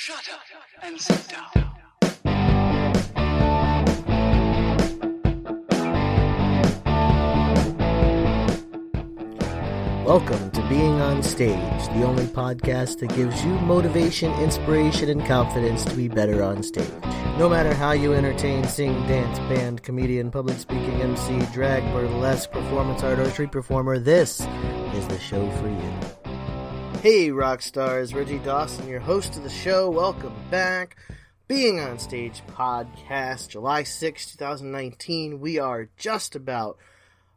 Shut up and sit down. Welcome to Being on Stage, the only podcast that gives you motivation, inspiration, and confidence to be better on stage. No matter how you entertain, sing, dance, band, comedian, public speaking, MC, drag, burlesque, performance art, or street performer, this is the show for you. Hey, rock stars, Reggie Dawson, your host of the show. Welcome back. Being on Stage podcast, July 6, 2019. We are just about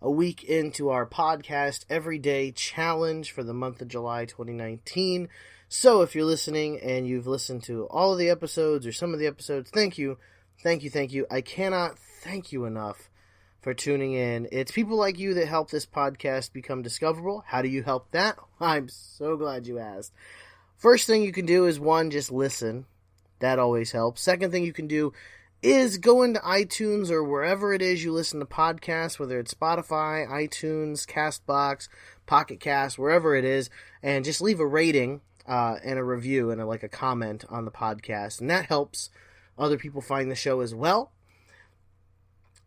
a week into our podcast everyday challenge for the month of July 2019. So if you're listening and you've listened to all of the episodes or some of the episodes, thank you. I cannot thank you enough for tuning in. It's people like you that help this podcast become discoverable. How do you help that? I'm so glad you asked. First thing you can do is one, just listen. That always helps. Second thing you can do is go into iTunes or wherever it is you listen to podcasts, whether it's Spotify, iTunes, CastBox, Pocket Cast, wherever it is, and just leave a rating and a review and a comment on the podcast. And that helps other people find the show as well.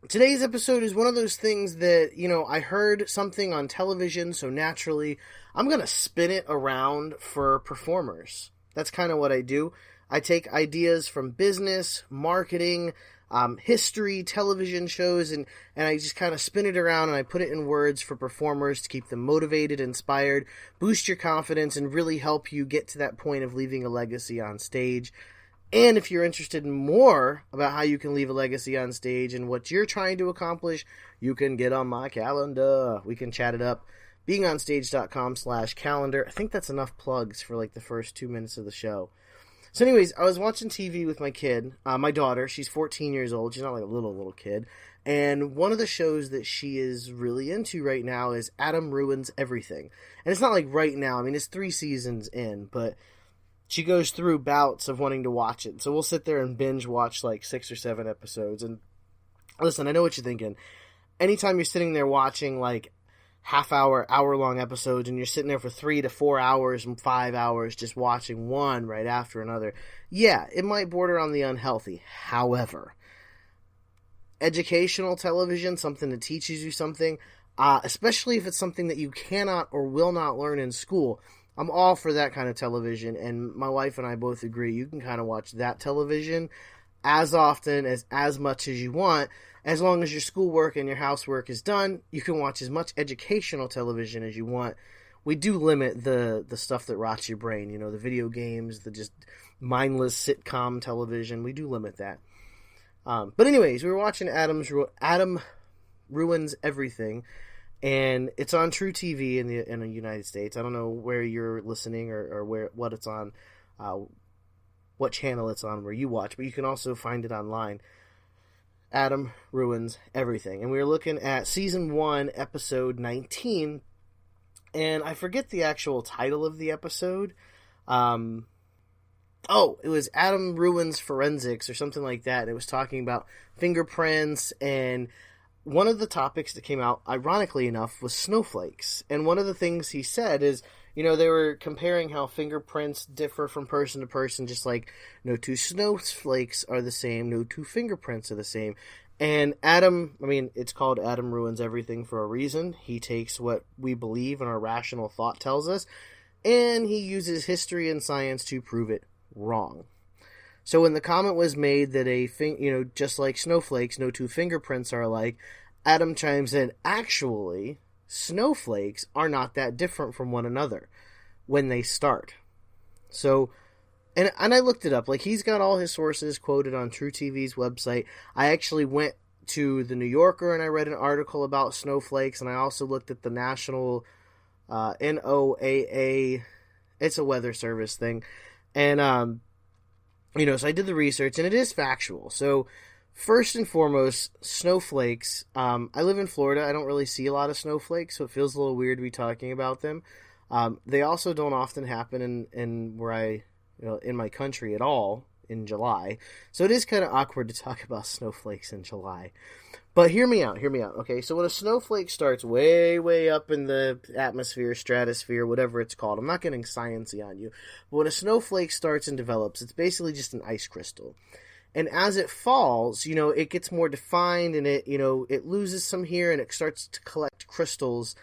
Today's episode is one of those things that, I heard something on television, so naturally I'm going to spin it around for performers. That's kind of what I do. I take ideas from business, marketing, history, television shows, and I just kind of spin it around and I put it in words for performers to keep them motivated, inspired, boost your confidence, and really help you get to that point of leaving a legacy on stage. And if you're interested in more about how you can leave a legacy on stage and what you're trying to accomplish, you can get on my calendar. We can chat it up. beingonstage.com/calendar. I think that's enough plugs for the first 2 minutes of the show. So anyways, I was watching TV with my kid, my daughter. She's 14 years old. She's not like a little kid. And one of the shows that she is really into right now is Adam Ruins Everything. And it's not like right now. I mean, it's 3 seasons in, but she goes through bouts of wanting to watch it. So we'll sit there and binge watch 6 or 7 episodes. And listen, I know what you're thinking. Anytime you're sitting there watching hour-long episodes, and you're sitting there for 3 to 4 hours and 5 hours just watching one right after another. Yeah, it might border on the unhealthy. However, educational television, something that teaches you something, especially if it's something that you cannot or will not learn in school, I'm all for that kind of television, and my wife and I both agree you can kind of watch that television as often as much as you want. As long as your schoolwork and your housework is done, you can watch as much educational television as you want. We do limit the stuff that rots your brain, the video games, the just mindless sitcom television. We do limit that. But anyways, we were watching Adam Ruins Everything, and it's on True TV in the United States. I don't know where you're listening or what it's on, what channel it's on where you watch, but you can also find it online. Adam Ruins Everything. And we were looking at Season 1, Episode 19, and I forget the actual title of the episode. It was Adam Ruins Forensics or something like that. It was talking about fingerprints, and one of the topics that came out, ironically enough, was snowflakes. And one of the things he said is, they were comparing how fingerprints differ from person to person, just like no 2 snowflakes are the same, no 2 fingerprints are the same. And it's called Adam Ruins Everything for a reason. He takes what we believe and our rational thought tells us, and he uses history and science to prove it wrong. So when the comment was made that just like snowflakes, no 2 fingerprints are alike, Adam chimes in, actually, snowflakes are not that different from one another when they start. So, and I looked it up. He's got all his sources quoted on True TV's website. I actually went to the New Yorker and I read an article about snowflakes, and I also looked at the National NOAA. It's a weather service thing. And, so I did the research, and it is factual. So, first and foremost, snowflakes. I live in Florida. I don't really see a lot of snowflakes, so it feels a little weird to be talking about them. They also don't often happen in where in my country at all in July. So it is kind of awkward to talk about snowflakes in July. But hear me out, okay? So when a snowflake starts way, way up in the atmosphere, stratosphere, whatever it's called, I'm not getting sciencey on you, but when a snowflake starts and develops, it's basically just an ice crystal. And as it falls, it gets more defined, and it loses some here, and it starts to collect crystals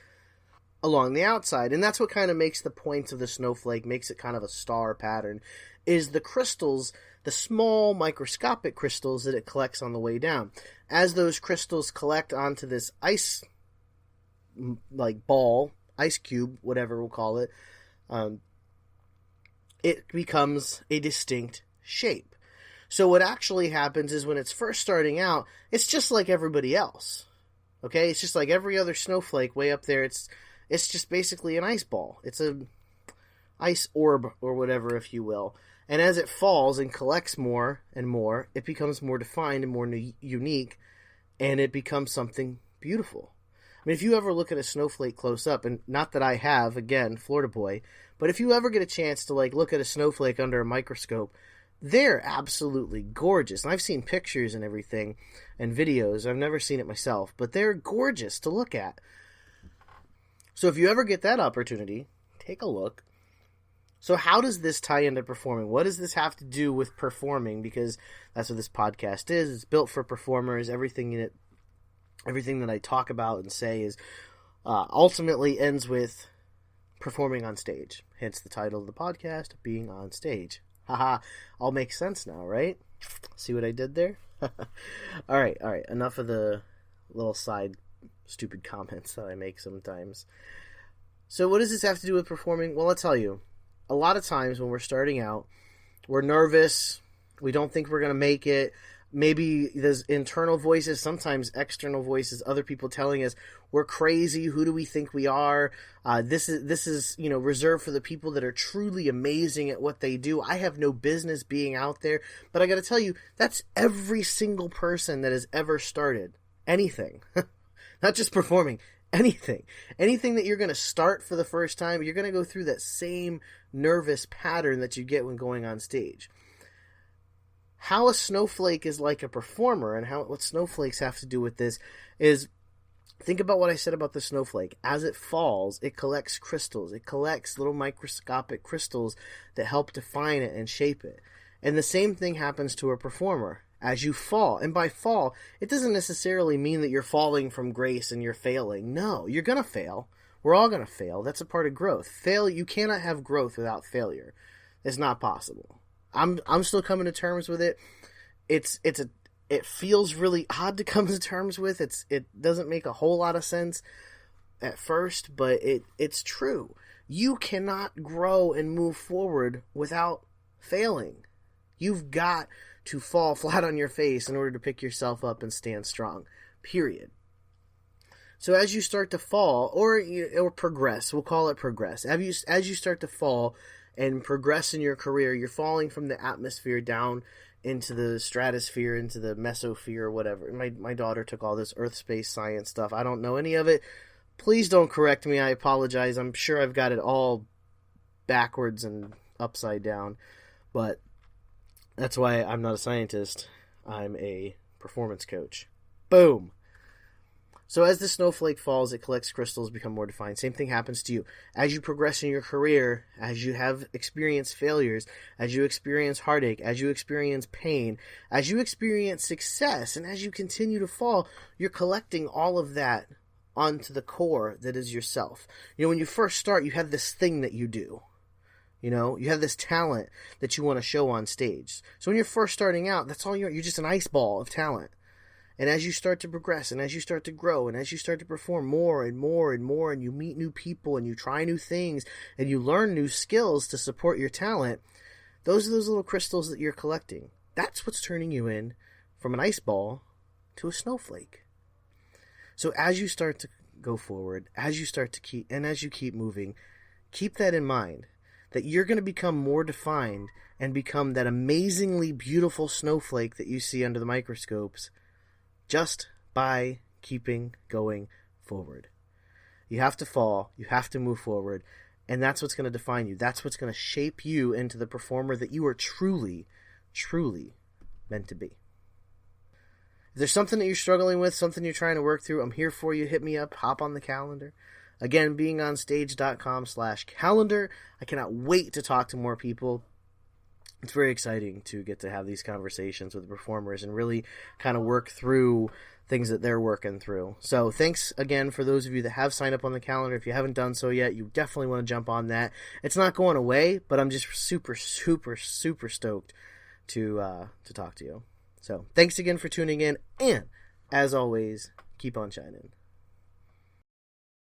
along the outside. And that's what kind of makes the point of the snowflake, makes it kind of a star pattern, is the crystals, the small microscopic crystals that it collects on the way down. As those crystals collect onto this ice, like ball, ice cube, whatever we'll call it, it becomes a distinct shape. So what actually happens is when it's first starting out, it's just like everybody else. Okay? It's just like every other snowflake way up there. It's just basically an ice ball. It's a ice orb or whatever, if you will. And as it falls and collects more and more, it becomes more defined and more unique, and it becomes something beautiful. I mean, if you ever look at a snowflake close up, and not that I have, again, Florida boy, but if you ever get a chance to look at a snowflake under a microscope, they're absolutely gorgeous. And I've seen pictures and everything and videos. I've never seen it myself, but they're gorgeous to look at. So if you ever get that opportunity, take a look. So how does this tie into performing? What does this have to do with performing? Because that's what this podcast is. It's built for performers. Everything that I talk about and say is ultimately ends with performing on stage. Hence the title of the podcast, Being on Stage. Haha, all makes sense now, right? See what I did there? All right. Enough of the little side stupid comments that I make sometimes. So what does this have to do with performing? Well, I'll tell you. A lot of times when we're starting out, we're nervous. We don't think we're going to make it. Maybe there's internal voices, sometimes external voices, other people telling us we're crazy. Who do we think we are? This is reserved for the people that are truly amazing at what they do. I have no business being out there. But I got to tell you, that's every single person that has ever started anything. Not just performing, anything that you're going to start for the first time, you're going to go through that same nervous pattern that you get when going on stage. How a snowflake is like a performer, and what snowflakes have to do with this is, think about what I said about the snowflake. As it falls, it collects crystals. It collects little microscopic crystals that help define it and shape it. And the same thing happens to a performer. As you fall, and by fall, it doesn't necessarily mean that you're falling from grace and you're failing. No, you're going to fail. We're all going to fail. That's a part of growth. You cannot have growth without failure. It's not possible. I'm still coming to terms with it. It feels really odd to come to terms with. It doesn't make a whole lot of sense at first, but it's true. You cannot grow and move forward without failing. You've got to fall flat on your face in order to pick yourself up and stand strong. Period. So as you start to fall, or progress, we'll call it progress. As you start to fall and progress in your career, you're falling from the atmosphere down into the stratosphere, into the mesosphere, or whatever. My daughter took all this earth space science stuff. I don't know any of it. Please don't correct me. I apologize. I'm sure I've got it all backwards and upside down. But that's why I'm not a scientist. I'm a performance coach. Boom. So as the snowflake falls, it collects crystals, become more defined. Same thing happens to you. As you progress in your career, as you have experienced failures, as you experience heartache, as you experience pain, as you experience success, and as you continue to fall, you're collecting all of that onto the core that is yourself. When you first start, you have this thing that you do. You have this talent that you want to show on stage. So when you're first starting out, that's all you're just an ice ball of talent. And as you start to progress, and as you start to grow, and as you start to perform more and more and more, and you meet new people, and you try new things, and you learn new skills to support your talent, those are those little crystals that you're collecting. That's what's turning you in from an ice ball to a snowflake. So as you start to go forward, as you keep moving, keep that in mind, that you're going to become more defined and become that amazingly beautiful snowflake that you see under the microscopes, just by keeping going forward. You have to fall, you have to move forward, and that's what's going to define you. That's what's going to shape you into the performer that you are truly, truly meant to be. If there's something that you're struggling with, something you're trying to work through, I'm here for you. Hit me up. Hop on the calendar. Again, beingonstage.com/calendar. I cannot wait to talk to more people. It's very exciting to get to have these conversations with performers and really kind of work through things that they're working through. So thanks again for those of you that have signed up on the calendar. If you haven't done so yet, you definitely want to jump on that. It's not going away, but I'm just super, super, super stoked to talk to you. So thanks again for tuning in, and as always, keep on shining.